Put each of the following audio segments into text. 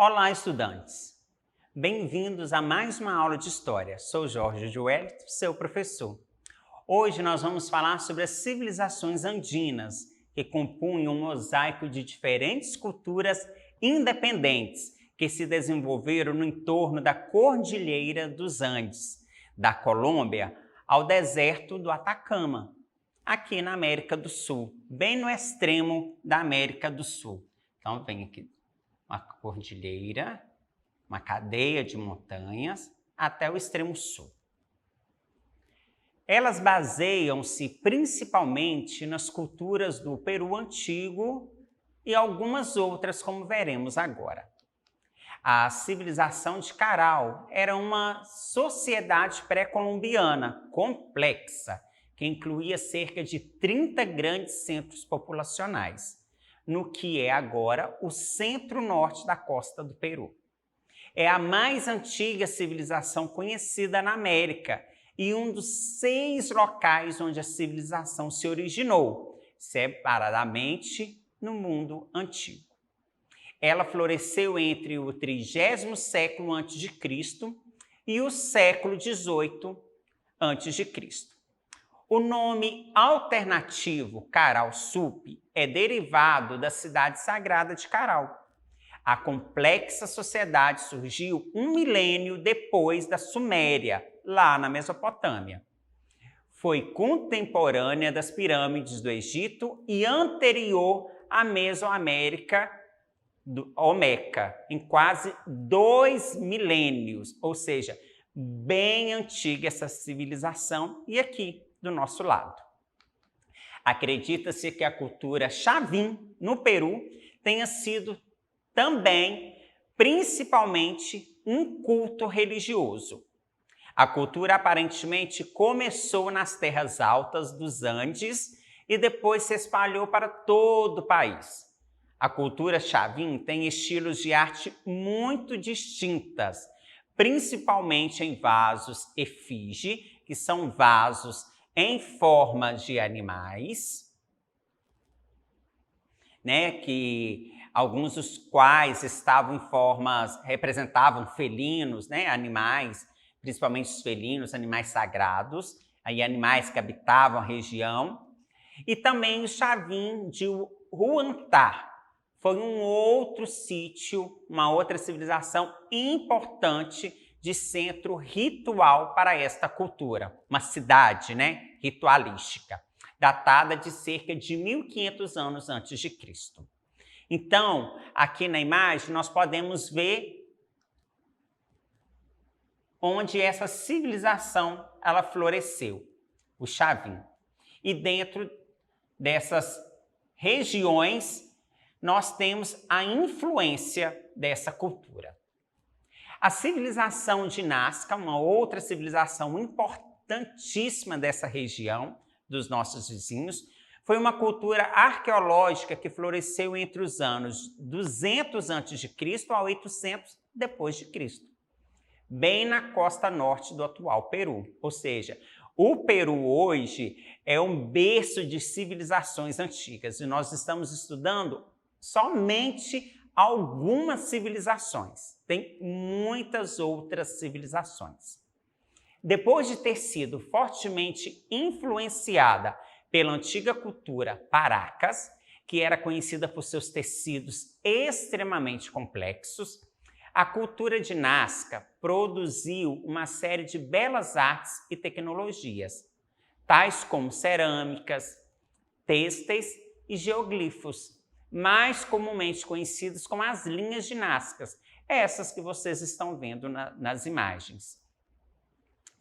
Olá, estudantes! Bem-vindos a mais uma aula de História. Sou Jorge de Wellington, seu professor. Hoje nós vamos falar sobre as civilizações andinas, que compunham um mosaico de diferentes culturas independentes que se desenvolveram no entorno da Cordilheira dos Andes, da Colômbia ao deserto do Atacama, aqui na América do Sul, bem no extremo da América do Sul. Então, vem aqui uma cordilheira, uma cadeia de montanhas, até o extremo sul. Elas baseiam-se principalmente nas culturas do Peru antigo e algumas outras, como veremos agora. A civilização de Caral era uma sociedade pré-colombiana complexa, que incluía cerca de 30 grandes centros populacionais, no que é agora o centro-norte da costa do Peru. É a mais antiga civilização conhecida na América e um dos 6 locais onde a civilização se originou, separadamente no mundo antigo. Ela floresceu entre o 30º século a.C. e o século XVIII a.C. O nome alternativo Caral Sup é derivado da cidade sagrada de Caral. A complexa sociedade surgiu 1 milênio depois da Suméria, lá na Mesopotâmia. Foi contemporânea das pirâmides do Egito e anterior à Mesoamérica do Olmeca, em quase 2 milênios, ou seja, bem antiga essa civilização e aqui do nosso lado. Acredita-se que a cultura Chavin, no Peru, tenha sido também, principalmente, um culto religioso. A cultura aparentemente começou nas terras altas dos Andes e depois se espalhou para todo o país. A cultura Chavin tem estilos de arte muito distintas, principalmente em vasos efígie, que são vasos em forma de animais, que alguns dos quais estavam em formas, representavam felinos, animais, principalmente os felinos, animais sagrados, aí animais que habitavam a região, e também o Chavin de Huantar. Foi um outro sítio, uma outra civilização importante de centro ritual para esta cultura. Uma cidade, ritualística, datada de cerca de 1500 anos antes de Cristo. Então, aqui na imagem, nós podemos ver onde essa civilização ela floresceu, o Chavin. E dentro dessas regiões, nós temos a influência dessa cultura. A civilização de Nazca, uma outra civilização importantíssima dessa região, dos nossos vizinhos, foi uma cultura arqueológica que floresceu entre os anos 200 a.C. a 800 depois de Cristo, bem na costa norte do atual Peru. Ou seja, o Peru hoje é um berço de civilizações antigas e nós estamos estudando somente algumas civilizações. Tem muitas outras civilizações. Depois de ter sido fortemente influenciada pela antiga cultura Paracas, que era conhecida por seus tecidos extremamente complexos, a cultura de Nazca produziu uma série de belas artes e tecnologias, tais como cerâmicas, têxteis e geoglifos, mais comumente conhecidos como as linhas de Nazca, essas que vocês estão vendo nas imagens.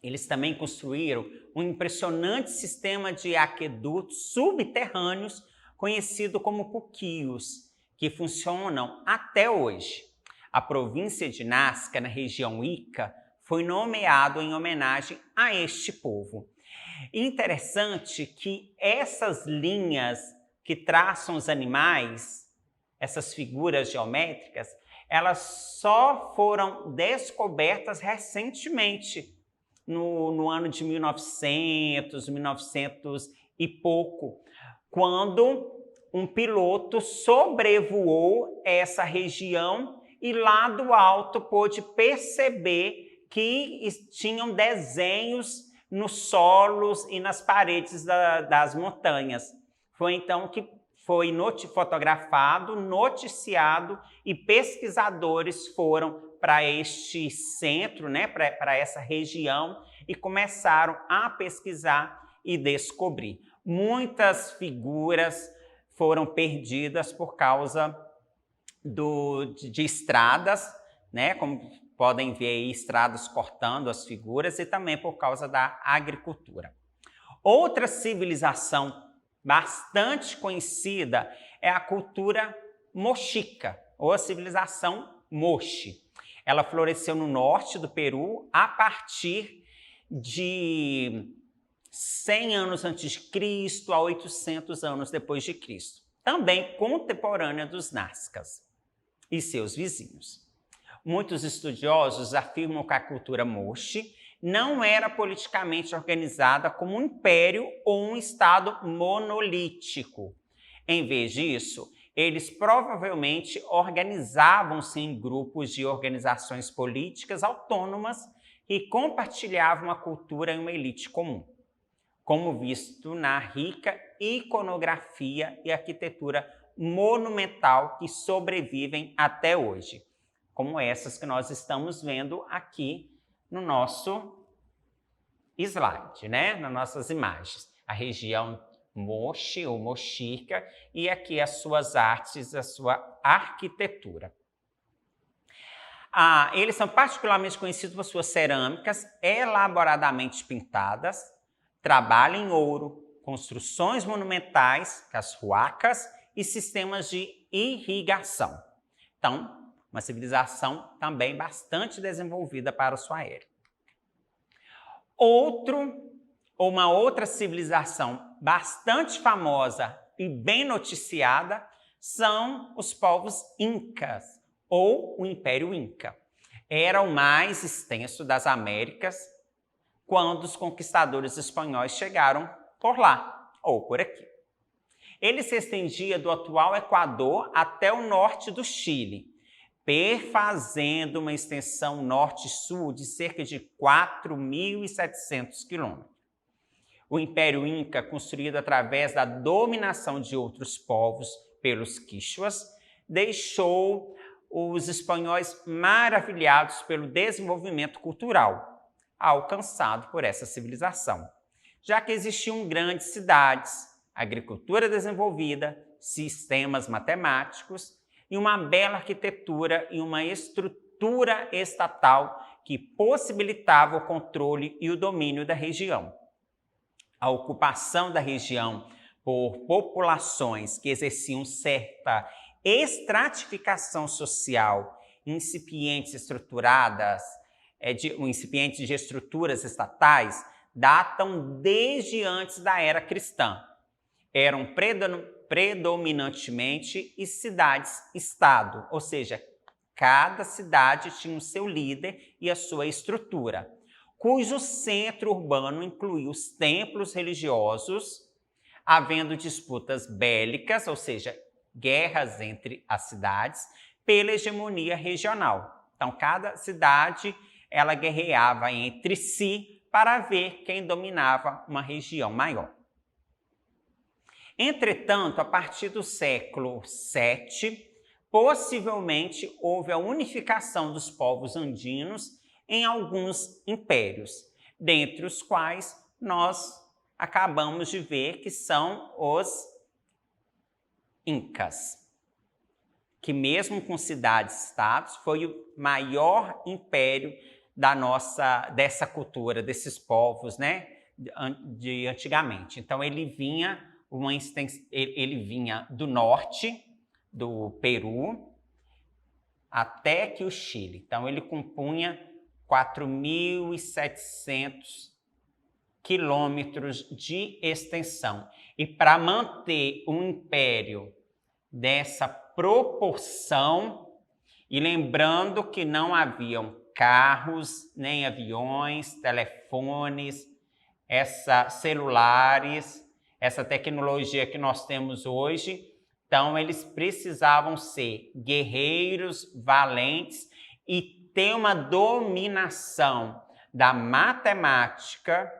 Eles também construíram um impressionante sistema de aquedutos subterrâneos, conhecido como puquios, que funcionam até hoje. A província de Nazca, na região Ica, foi nomeado em homenagem a este povo. Interessante que essas linhas que traçam os animais, essas figuras geométricas, elas só foram descobertas recentemente, no ano de 1900 e pouco, quando um piloto sobrevoou essa região e lá do alto pôde perceber que tinham desenhos nos solos e nas paredes das montanhas. Foi então que foi fotografado, noticiado e pesquisadores foram para este centro, né, para essa região e começaram a pesquisar e descobrir. Muitas figuras foram perdidas por causa de estradas, né, como podem ver aí, estradas cortando as figuras e também por causa da agricultura. Outra civilização bastante conhecida é a cultura mochica, ou a civilização Moche. Ela floresceu no norte do Peru a partir de 100 anos antes de Cristo a 800 anos depois de Cristo. Também contemporânea dos Nazcas e seus vizinhos. Muitos estudiosos afirmam que a cultura Moche não era politicamente organizada como um império ou um estado monolítico. Em vez disso, eles provavelmente organizavam-se em grupos de organizações políticas autônomas e compartilhavam a cultura em uma elite comum, como visto na rica iconografia e arquitetura monumental que sobrevivem até hoje, como essas que nós estamos vendo aqui no nosso slide, né? Nas nossas imagens. A região Moche ou Mochica e aqui as suas artes, a sua arquitetura. Eles são particularmente conhecidos por suas cerâmicas elaboradamente pintadas, trabalho em ouro, construções monumentais, as huacas e sistemas de irrigação. Então, uma civilização também bastante desenvolvida para a sua era. Uma outra civilização bastante famosa e bem noticiada são os povos incas, ou o Império Inca. Era o mais extenso das Américas quando os conquistadores espanhóis chegaram por lá, ou por aqui. Ele se estendia do atual Equador até o norte do Chile, perfazendo uma extensão norte-sul de cerca de 4.700 quilômetros. O Império Inca, construído através da dominação de outros povos pelos quichuas, deixou os espanhóis maravilhados pelo desenvolvimento cultural alcançado por essa civilização, já que existiam grandes cidades, agricultura desenvolvida, sistemas matemáticos e uma bela arquitetura e uma estrutura estatal que possibilitava o controle e o domínio da região. A ocupação da região por populações que exerciam certa estratificação social, incipientes de estruturas estatais, datam desde antes da era cristã. Eram predominantemente cidades-estado, ou seja, cada cidade tinha o seu líder e a sua estrutura, cujo centro urbano incluía os templos religiosos, havendo disputas bélicas, ou seja, guerras entre as cidades, pela hegemonia regional. Então, cada cidade ela guerreava entre si para ver quem dominava uma região maior. Entretanto, a partir do século VII, possivelmente houve a unificação dos povos andinos em alguns impérios, dentre os quais nós acabamos de ver que são os Incas, que mesmo com cidades-estados foi o maior império dessa cultura, desses povos, né, de antigamente. Então ele vinha do norte do Peru até que o Chile. Então ele compunha 4.700 quilômetros de extensão. E para manter um império dessa proporção, e lembrando que não haviam carros, nem aviões, telefones, celulares, essa tecnologia que nós temos hoje, Então, eles precisavam ser guerreiros, valentes e ter uma dominação da matemática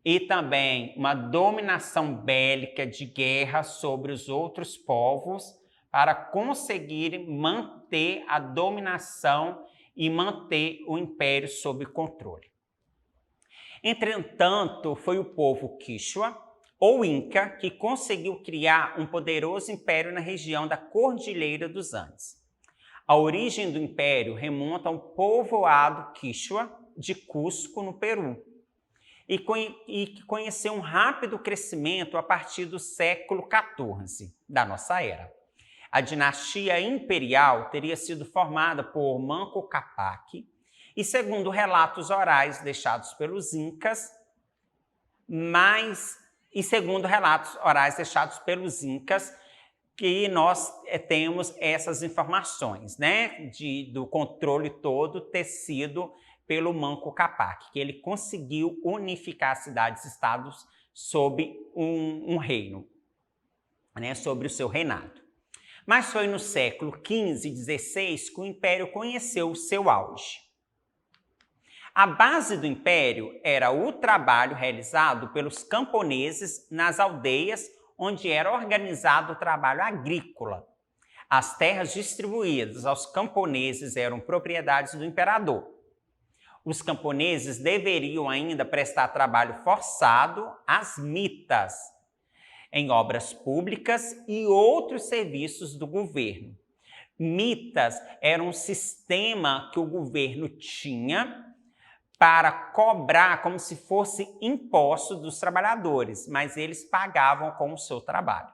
e também uma dominação bélica de guerra sobre os outros povos para conseguirem manter a dominação e manter o império sob controle. Entretanto, foi o povo Quichua, ou Inca, que conseguiu criar um poderoso império na região da Cordilheira dos Andes. A origem do império remonta ao povoado Quichua de Cusco, no Peru, e que conheceu um rápido crescimento a partir do século XIV da nossa era. A dinastia imperial teria sido formada por Manco Cápac e, segundo relatos orais deixados pelos Incas, que nós temos essas informações, né, do controle todo ter sido pelo Manco Cápac, que ele conseguiu unificar cidades-estados sob um reino, né, sobre o seu reinado. Mas foi no século XV e XVI que o império conheceu o seu auge. A base do império era o trabalho realizado pelos camponeses nas aldeias onde era organizado o trabalho agrícola. As terras distribuídas aos camponeses eram propriedades do imperador. Os camponeses deveriam ainda prestar trabalho forçado às mitas, em obras públicas e outros serviços do governo. Mitas era um sistema que o governo tinha para cobrar como se fosse imposto dos trabalhadores, mas eles pagavam com o seu trabalho.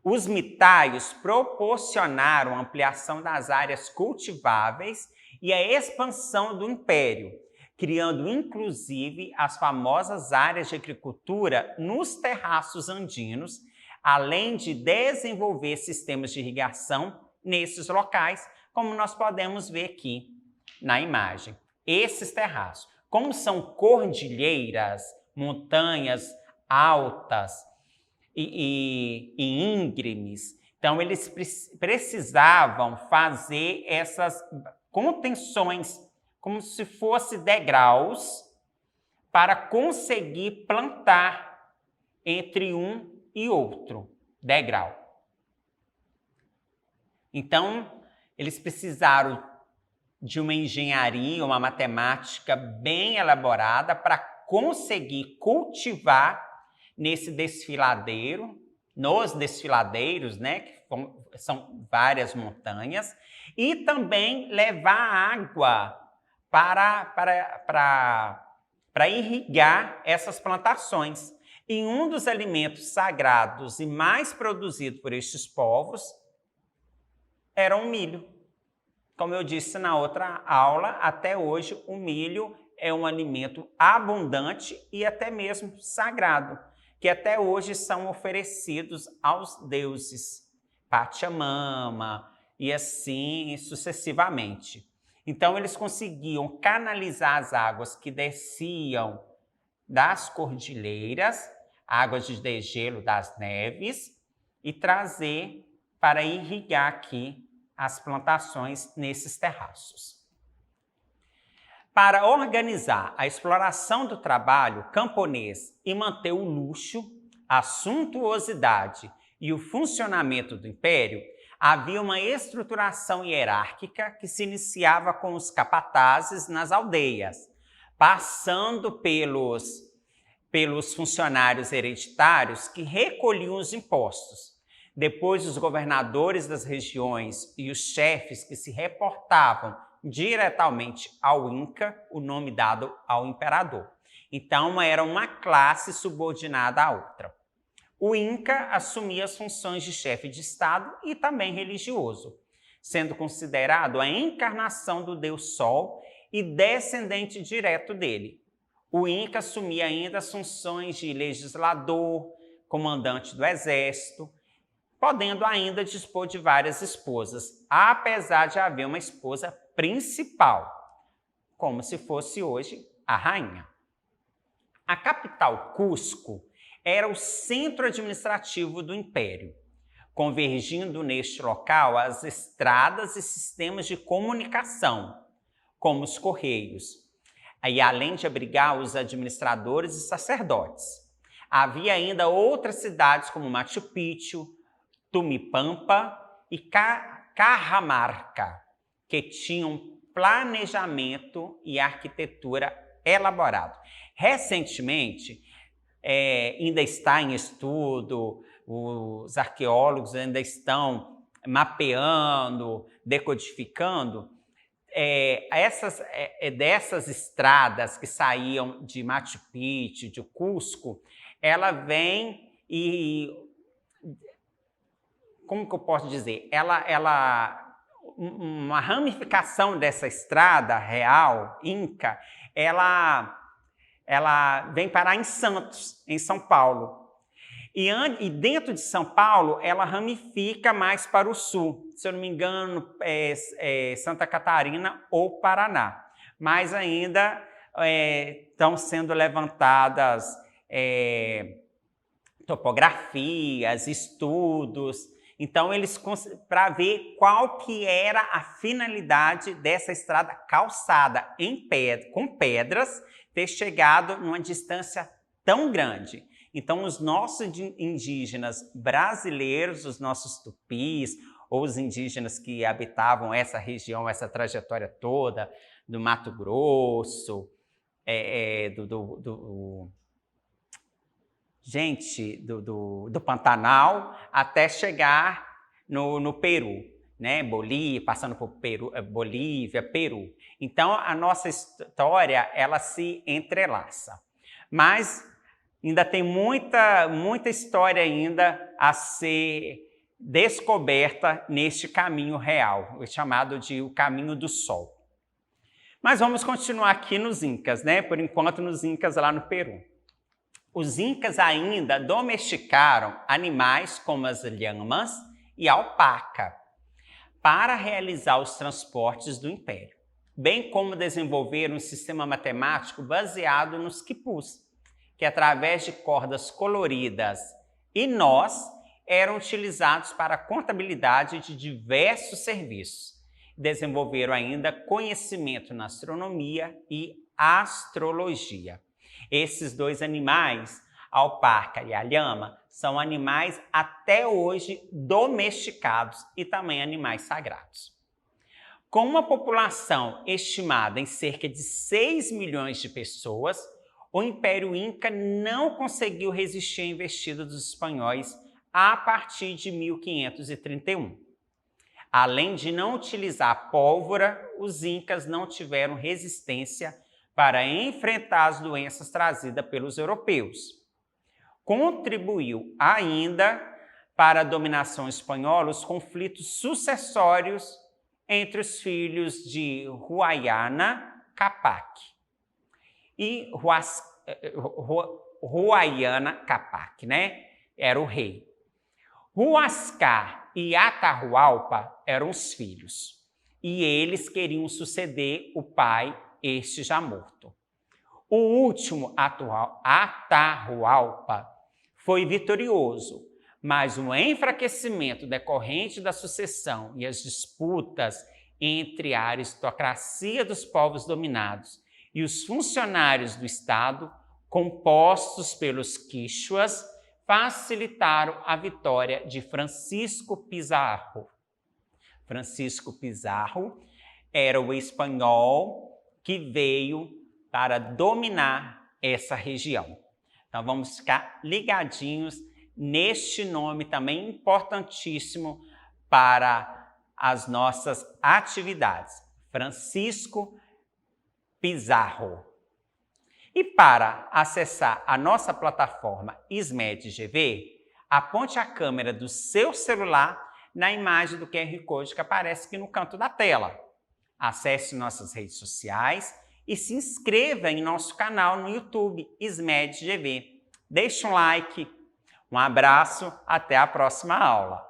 Os mitaios proporcionaram a ampliação das áreas cultiváveis e a expansão do império, criando inclusive as famosas áreas de agricultura nos terraços andinos, além de desenvolver sistemas de irrigação nesses locais, como nós podemos ver aqui na imagem. Esses terraços, como são cordilheiras, montanhas altas e íngremes, então eles precisavam fazer essas contenções como se fossem degraus para conseguir plantar entre um e outro degrau. Então, eles precisaram de uma engenharia, uma matemática bem elaborada para conseguir cultivar nesse desfiladeiro, nos desfiladeiros, né, que são várias montanhas, e também levar água para irrigar essas plantações. E um dos alimentos sagrados e mais produzido por estes povos era o milho. Como eu disse na outra aula, até hoje o milho é um alimento abundante e até mesmo sagrado, que até hoje são oferecidos aos deuses, Pachamama e assim sucessivamente. Então eles conseguiam canalizar as águas que desciam das cordilheiras, águas de degelo das neves, e trazer para irrigar aqui as plantações nesses terraços. Para organizar a exploração do trabalho camponês e manter o luxo, a suntuosidade e o funcionamento do império, havia uma estruturação hierárquica que se iniciava com os capatazes nas aldeias, passando pelos funcionários hereditários que recolhiam os impostos. Depois, os governadores das regiões e os chefes que se reportavam diretamente ao Inca, o nome dado ao imperador. Então, era uma classe subordinada à outra. O Inca assumia as funções de chefe de Estado e também religioso, sendo considerado a encarnação do Deus Sol e descendente direto dele. O Inca assumia ainda as funções de legislador, comandante do exército, podendo ainda dispor de várias esposas, apesar de haver uma esposa principal, como se fosse hoje a rainha. A capital, Cusco, era o centro administrativo do império. convergindo neste local as estradas e sistemas de comunicação, como os correios, e além de abrigar os administradores e sacerdotes. Havia ainda outras cidades como Machu Picchu, Tumipampa e Cajamarca, que tinham planejamento e arquitetura elaborado. Recentemente, ainda está em estudo, os arqueólogos ainda estão mapeando, decodificando, dessas estradas que saíam de Machu Picchu, de Cusco, ela vem e, como que eu posso dizer, uma ramificação dessa estrada real, Inca, ela vem parar em Santos, em São Paulo. E dentro de São Paulo, ela ramifica mais para o sul. Se eu não me engano, Santa Catarina ou Paraná. Mas ainda estão sendo levantadas topografias, estudos. Então, eles para ver qual que era a finalidade dessa estrada calçada com pedras, ter chegado numa distância tão grande. Então, os nossos indígenas brasileiros, os nossos tupis, ou os indígenas que habitavam essa região, essa trajetória toda, do Mato Grosso, do Pantanal, até chegar no Peru, né? Bolívia, passando por Bolívia, Peru. Então, a nossa história, ela se entrelaça. Mas ainda tem muita história ainda a ser descoberta neste caminho real, chamado de o caminho do sol. Mas vamos continuar aqui nos Incas, né? Por enquanto, nos Incas lá no Peru. Os Incas ainda domesticaram animais como as lhamas e a alpaca para realizar os transportes do império, bem como desenvolveram um sistema matemático baseado nos quipus, que através de cordas coloridas e nós eram utilizados para a contabilidade de diversos serviços. Desenvolveram ainda conhecimento na astronomia e astrologia. Esses dois animais, a alpaca e a lhama, são animais até hoje domesticados e também animais sagrados. Com uma população estimada em cerca de 6 milhões de pessoas, o Império Inca não conseguiu resistir à investida dos espanhóis a partir de 1531. Além de não utilizar pólvora, os Incas não tiveram resistência para enfrentar as doenças trazidas pelos europeus. Contribuiu ainda para a dominação espanhola os conflitos sucessórios entre os filhos de Huayna Capac e Huayna Capac, né? Era o rei. Huascar e Atahualpa eram os filhos, e eles queriam suceder o pai, este já morto. O último, Atahualpa, foi vitorioso, mas o enfraquecimento decorrente da sucessão e as disputas entre a aristocracia dos povos dominados e os funcionários do Estado, compostos pelos quichuas, facilitaram a vitória de Francisco Pizarro. Francisco Pizarro era o espanhol que veio para dominar essa região. Então vamos ficar ligadinhos neste nome também importantíssimo para as nossas atividades. Francisco Pizarro. E para acessar a nossa plataforma SMED-GV, aponte a câmera do seu celular na imagem do QR Code que aparece aqui no canto da tela. Acesse nossas redes sociais e se inscreva em nosso canal no YouTube SMED-GV. Deixe um like, um abraço, até a próxima aula.